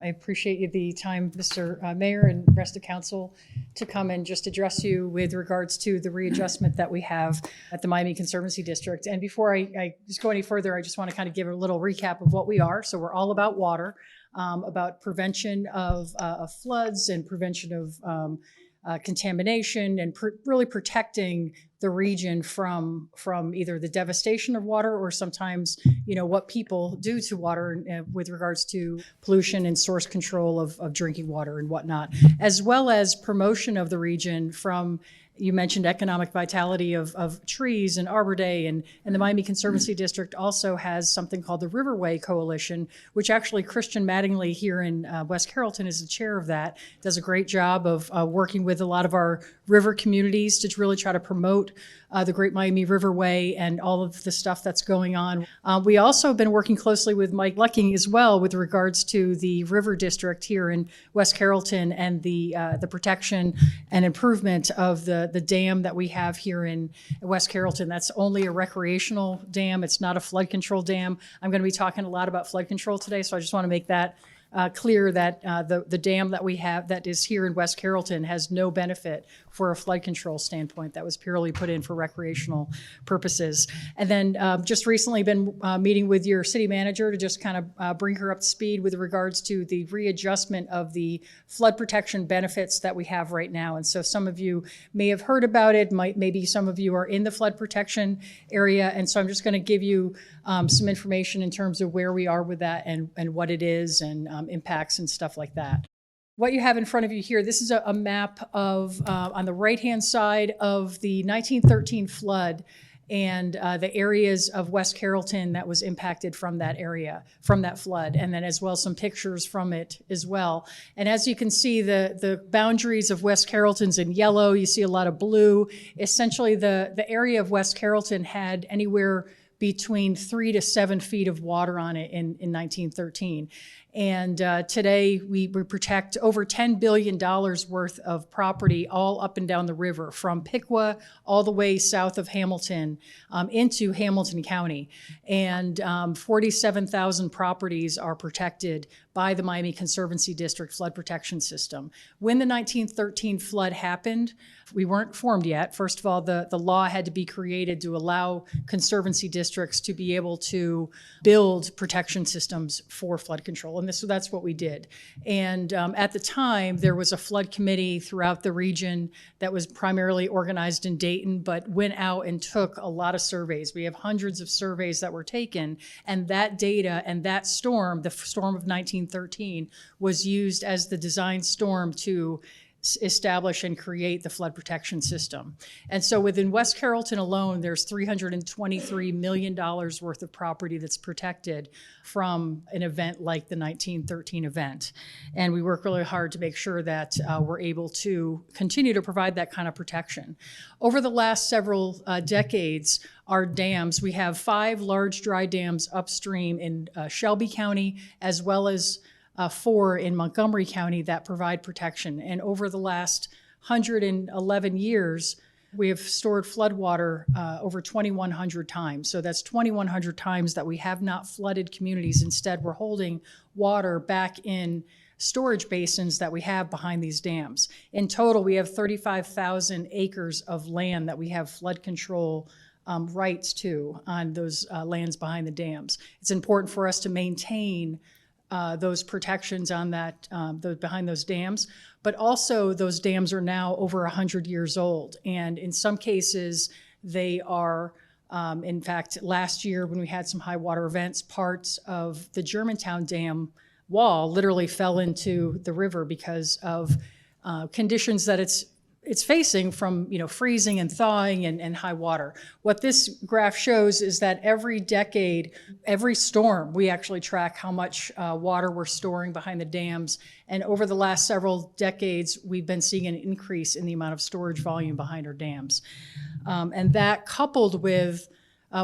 I appreciate you the time, Mr. Mayor and rest of council, to come and just address you with regards to the readjustment that we have at the Miami Conservancy District. And before I just go any further, I just want to kind of give a little recap of what we are. So we're all about water, about prevention of floods and prevention of contamination, and really protecting the region from either the devastation of water or sometimes, what people do to water with regards to pollution and source control of drinking water and whatnot, as well as promotion of the region from, you mentioned economic vitality of trees and Arbor Day, and the Miami Conservancy District also has something called the Riverway Coalition, which actually Christian Mattingly here in West Carrollton is the chair of that, does a great job of working with a lot of our river communities to really try to promote the Great Miami Riverway and all of the stuff that's going on. We also have been working closely with Mike Lucking as well with regards to the River District here in West Carrollton and the protection and improvement of the dam that we have here in West Carrollton. That's only a recreational dam. It's not a flood control dam. I'm going to be talking a lot about flood control today, so I just want to make that clear that the dam that we have that is here in West Carrollton has no benefit for a flood control standpoint. That was purely put in for recreational purposes. And then just recently been meeting with your city manager to just kind of bring her up to speed with regards to the readjustment of the flood protection benefits that we have right now. And so some of you may have heard about it, maybe some of you are in the flood protection area. And so I'm just going to give you some information in terms of where we are with that and what it is and impacts and stuff like that. What you have in front of you here, this is a map of, on the right-hand side of the 1913 flood and the areas of West Carrollton that was impacted from that area, from that flood, and then as well some pictures from it as well. And as you can see, the boundaries of West Carrollton's in yellow. You see a lot of blue. Essentially, the area of West Carrollton had anywhere between 3 to 7 feet of water on it in 1913. And today we protect over $10 billion worth of property all up and down the river, from Piqua all the way south of Hamilton into Hamilton County. And 47,000 properties are protected by the Miami Conservancy District flood protection system. When the 1913 flood happened, we weren't formed yet. First of all, the law had to be created to allow conservancy districts to be able to build protection systems for flood control. And so that's what we did. And at the time, there was a flood committee throughout the region that was primarily organized in Dayton, but went out and took a lot of surveys. We have hundreds of surveys that were taken, and that data and that storm, the storm of 1913, was used as the design storm to establish and create the flood protection system. And so within West Carrollton alone, there's $323 million worth of property that's protected from an event like the 1913 event. And we work really hard to make sure that we're able to continue to provide that kind of protection. Over the last several decades, our dams, we have 5 large dry dams upstream in Shelby County, as well as 4 in Montgomery County that provide protection. And over the last 111 years, we have stored floodwater over 2,100 times. So that's 2,100 times that we have not flooded communities. Instead, we're holding water back in storage basins that we have behind these dams. In total, we have 35,000 acres of land that we have flood control rights to on those lands behind the dams. It's important for us to maintain those protections on that, behind those dams, but also those dams are now over 100 years old. And in some cases, they are, in fact, last year when we had some high water events, parts of the Germantown Dam wall literally fell into the river because of conditions that it's facing from freezing and thawing and high water. What this graph shows is that every decade, every storm, we actually track how much water we're storing behind the dams. And over the last several decades, we've been seeing an increase in the amount of storage volume behind our dams. And that coupled with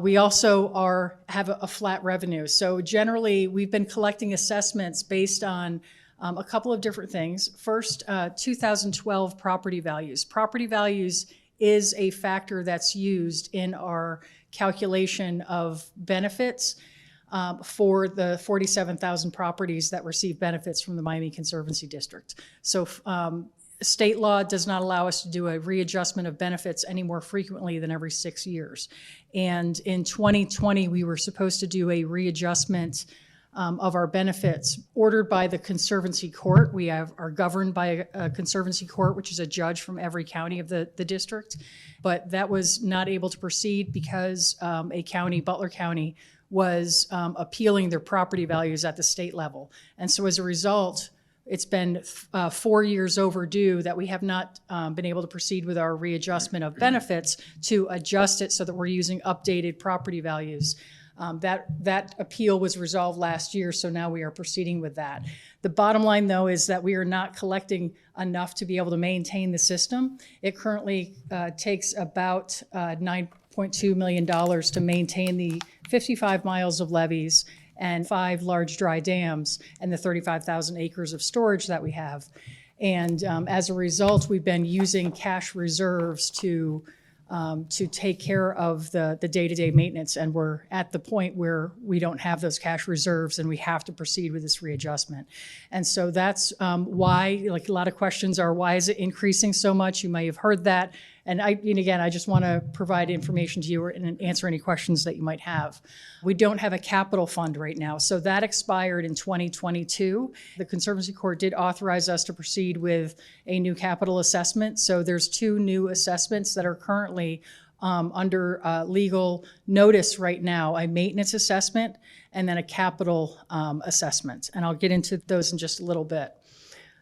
we also have a flat revenue. So generally, we've been collecting assessments based on a couple of different things. First, 2012 property values. Property values is a factor that's used in our calculation of benefits. for the 47,000 properties that receive benefits from the Miami Conservancy District. So state law does not allow us to do a readjustment of benefits any more frequently than every 6 years. And in 2020, we were supposed to do a readjustment of our benefits ordered by the Conservancy Court. We are governed by a Conservancy Court, which is a judge from every county of the district. But that was not able to proceed because a county, Butler County, was appealing their property values at the state level. And so as a result, it's been 4 years overdue that we have not been able to proceed with our readjustment of benefits to adjust it so that we're using updated property values. That appeal was resolved last year, so now we are proceeding with that. The bottom line, though, is that we are not collecting enough to be able to maintain the system. It currently takes about $9.2 million to maintain the 55 miles of levees and 5 large dry dams and the 35,000 acres of storage that we have. And as a result, we've been using cash reserves to take care of the day-to-day maintenance, and we're at the point where we don't have those cash reserves and we have to proceed with this readjustment. And so that's why, like a lot of questions are, why is it increasing so much? You may have heard that. And again, I just want to provide information to you and answer any questions that you might have. We don't have a capital fund right now, so that expired in 2022. The Conservancy Court did authorize us to proceed with a new capital assessment. So there's 2 new assessments that are currently under legal notice right now, a maintenance assessment and then a capital assessment. And I'll get into those in just a little bit.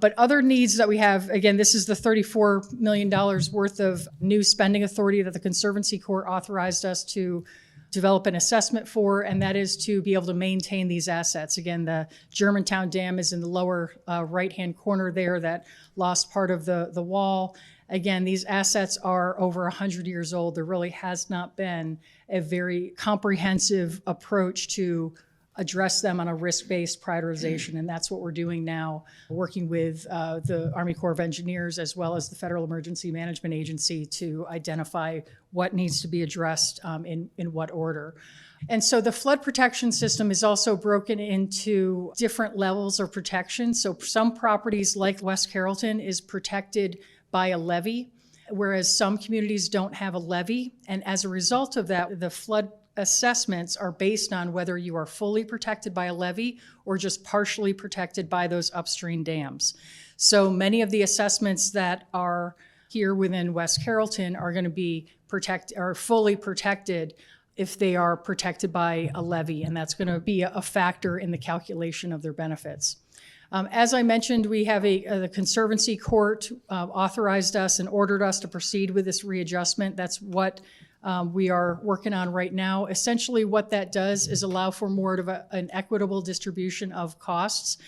But other needs that we have, again, this is the $34 million worth of new spending authority that the Conservancy Court authorized us to develop an assessment for, and that is to be able to maintain these assets. Again, the Germantown Dam is in the lower right-hand corner there that lost part of the wall. Again, these assets are over 100 years old. There really has not been a very comprehensive approach to address them on a risk-based prioritization, and that's what we're doing now, working with the Army Corps of Engineers as well as the Federal Emergency Management Agency to identify what needs to be addressed in what order. And so the flood protection system is also broken into different levels of protection. So some properties like West Carrollton is protected by a levee, whereas some communities don't have a levee. And as a result of that, the flood assessments are based on whether you are fully protected by a levee or just partially protected by those upstream dams. So many of the assessments that are here within West Carrollton are going to be fully protected if they are protected by a levee, and that's going to be a factor in the calculation of their benefits. As I mentioned, we have the Conservancy Court authorized us and ordered us to proceed with this readjustment. That's what we are working on right now. Essentially what that does is allow for more of an equitable distribution of costs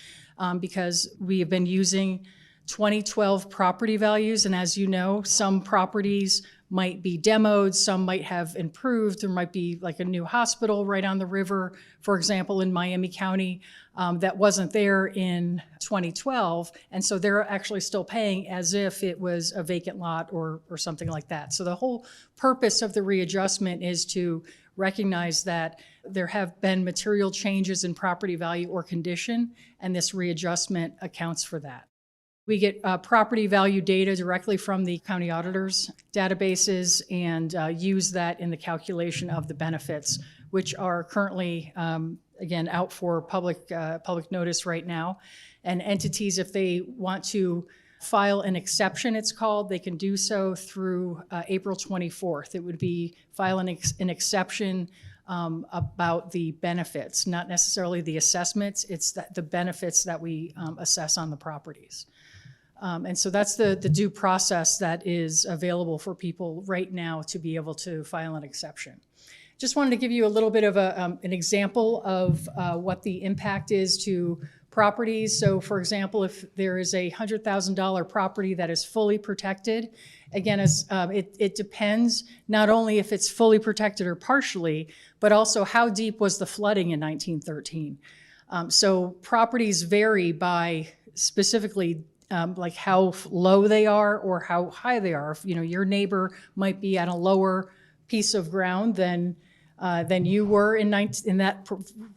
because we have been using 2012 property values, and as you know, some properties might be demoed, some might have improved. There might be like a new hospital right on the river, for example, in Miami County, that wasn't there in 2012, and so they're actually still paying as if it was a vacant lot or something like that. So the whole purpose of the readjustment is to recognize that there have been material changes in property value or condition, and this readjustment accounts for that. We get property value data directly from the county auditors' databases and use that in the calculation of the benefits, which are currently, again, out for public notice right now. And entities, if they want to file an exception, it's called, they can do so through April 24th. It would be file an exception about the benefits, not necessarily the assessments. It's the benefits that we assess on the properties. And so that's the due process that is available for people right now to be able to file an exception. Just wanted to give you a little bit of an example of what the impact is to properties. So for example, if there is a $100,000 property that is fully protected, again, it depends not only if it's fully protected or partially, but also how deep was the flooding in 1913. So properties vary by specifically like how low they are or how high they are. If, your neighbor might be on a lower piece of ground than than you were in that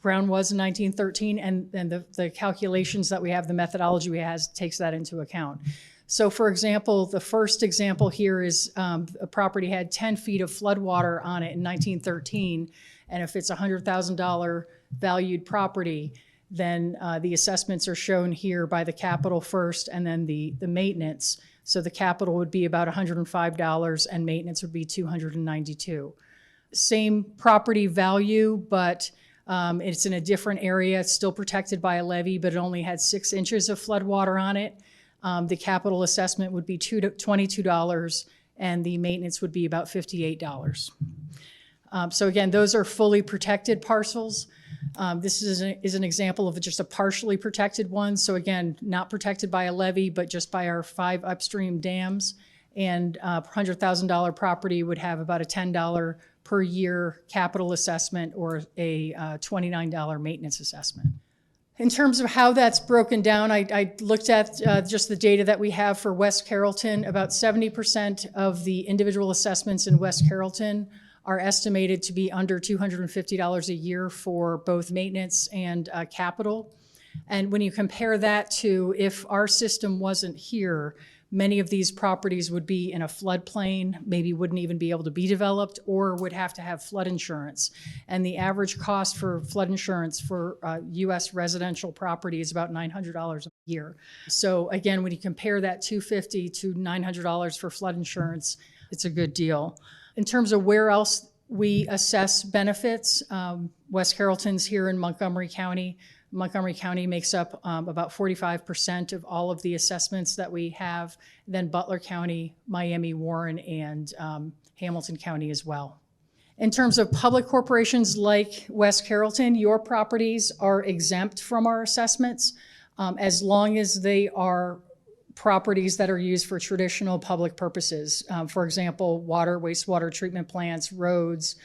round was in 1913, and the calculations that we have, the methodology we have takes that into account. So for example, the first example here is a property had 10 feet of floodwater on it in 1913, and if it's a $100,000 valued property, then the assessments are shown here by the capital first and then the maintenance. So the capital would be about $105 and maintenance would be $292. Same property value, but it's in a different area. It's still protected by a levee, but it only had 6 inches of floodwater on it. The capital assessment would be $22 and the maintenance would be about $58. So again, those are fully protected parcels. This is an example of just a partially protected one. So again, not protected by a levee, but just by our 5 upstream dams. And $100,000 property would have about a $10 per year capital assessment or a $29 maintenance assessment. In terms of how that's broken down, I looked at just the data that we have for West Carrollton. About 70% of the individual assessments in West Carrollton are estimated to be under $250 a year for both maintenance and capital. And when you compare that to if our system wasn't here, many of these properties would be in a floodplain, maybe wouldn't even be able to be developed, or would have to have flood insurance. And the average cost for flood insurance for U.S. residential property is about $900 a year. So again, when you compare that $250 to $900 for flood insurance, it's a good deal. In terms of where else we assess benefits, West Carrollton's here in Montgomery County. Montgomery County makes up about 45% of all of the assessments that we have. Then Butler County, Miami, Warren, and Hamilton County as well. In terms of public corporations like West Carrollton, your properties are exempt from our assessments as long as they are properties that are used for traditional public purposes. For example, water, wastewater treatment plants, roads,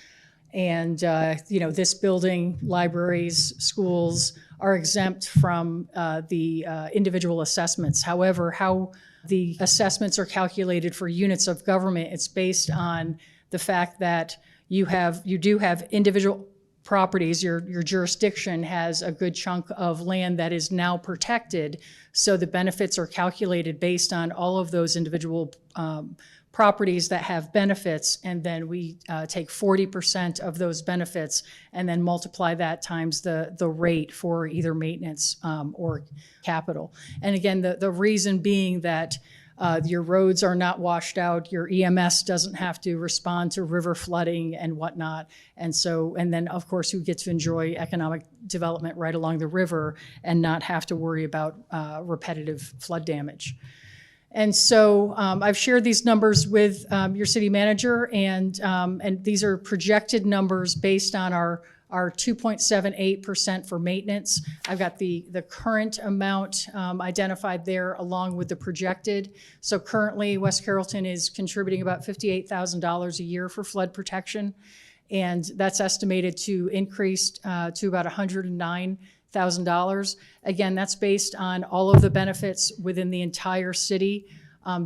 and this building, libraries, schools are exempt from the individual assessments. However, how the assessments are calculated for units of government, it's based on the fact that you do have individual properties. Your jurisdiction has a good chunk of land that is now protected, so the benefits are calculated based on all of those individual properties that have benefits, and then we take 40% of those benefits and then multiply that times the rate for either maintenance or capital. And again, the reason being that your roads are not washed out, your EMS doesn't have to respond to river flooding and whatnot. And then of course you get to enjoy economic development right along the river and not have to worry about repetitive flood damage. And so I've shared these numbers with your city manager, and these are projected numbers based on our 2.78% for maintenance. I've got the current amount identified there along with the projected. So currently West Carrollton is contributing about $58,000 a year for flood protection, and that's estimated to increase to about $109,000. Again, that's based on all of the benefits within the entire city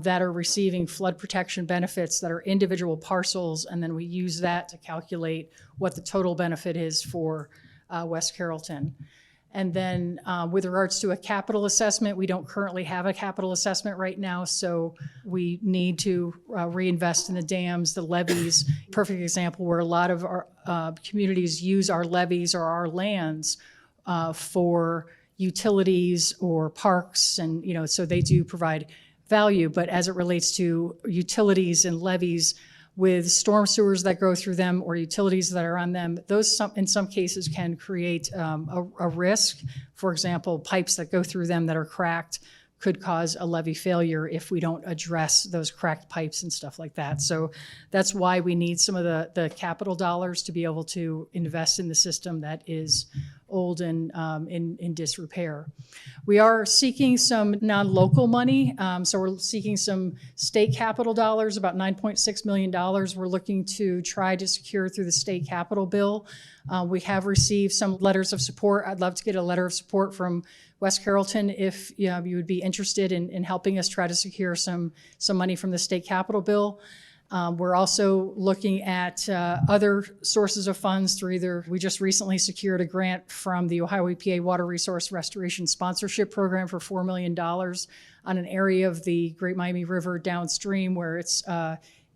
that are receiving flood protection benefits that are individual parcels, and then we use that to calculate what the total benefit is for West Carrollton. And then with regards to a capital assessment, we don't currently have a capital assessment right now, so we need to reinvest in the dams, the levees. Perfect example where a lot of our communities use our levees or our lands for utilities or parks, and so they do provide value. But as it relates to utilities and levees with storm sewers that go through them or utilities that are on them, those in some cases can create a risk. For example, pipes that go through them that are cracked could cause a levee failure if we don't address those cracked pipes and stuff like that. So that's why we need some of the capital dollars to be able to invest in the system that is old and in disrepair. We are seeking some non-local money. So we're seeking some state capital dollars, about $9.6 million. We're looking to try to secure through the state capital bill. We have received some letters of support. I'd love to get a letter of support from West Carrollton if you would be interested in helping us try to secure some money from the state capital bill. We're also looking at other sources of funds through we just recently secured a grant from the Ohio EPA Water Resource Restoration Sponsorship Program for $4 million on an area of the Great Miami River downstream where it's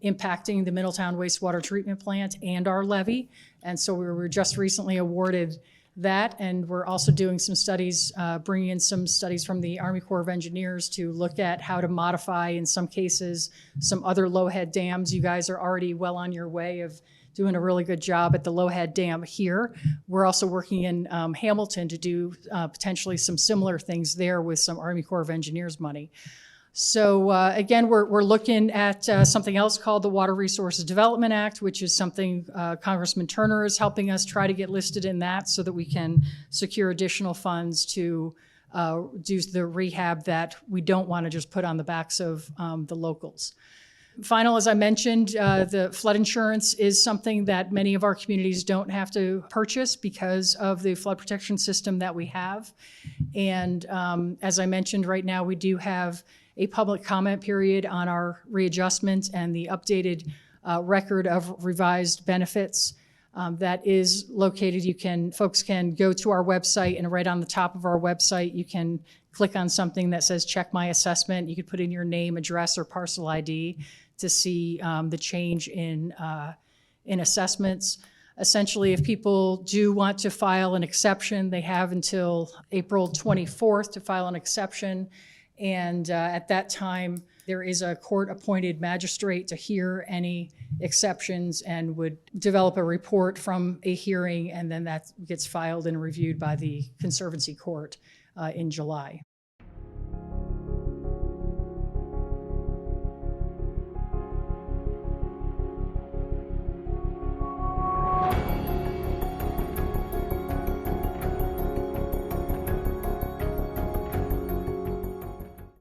impacting the Middletown wastewater treatment plant and our levee. And so we were just recently awarded that, and we're also doing some studies, bringing in some studies from the Army Corps of Engineers to look at how to modify, in some cases, some other low-head dams. You guys are already well on your way of doing a really good job at the low-head dam here. We're also working in Hamilton to do potentially some similar things there with some Army Corps of Engineers money. So again, we're looking at something else called the Water Resources Development Act, which is something Congressman Turner is helping us try to get listed in that so that we can secure additional funds to do the rehab that we don't want to just put on the backs of the locals. Final, as I mentioned, the flood insurance is something that many of our communities don't have to purchase because of the flood protection system that we have. And as I mentioned, right now we do have a public comment period on our readjustment and the updated record of revised benefits that is located. Folks can go to our website, and right on the top of our website, you can click on something that says check my assessment. You could put in your name, address, or parcel ID to see the change in assessments. Essentially, if people do want to file an exception, they have until April 24th to file an exception. And at that time, there is a court-appointed magistrate to hear any exceptions and would develop a report from a hearing, and then that gets filed and reviewed by the Conservancy Court in July.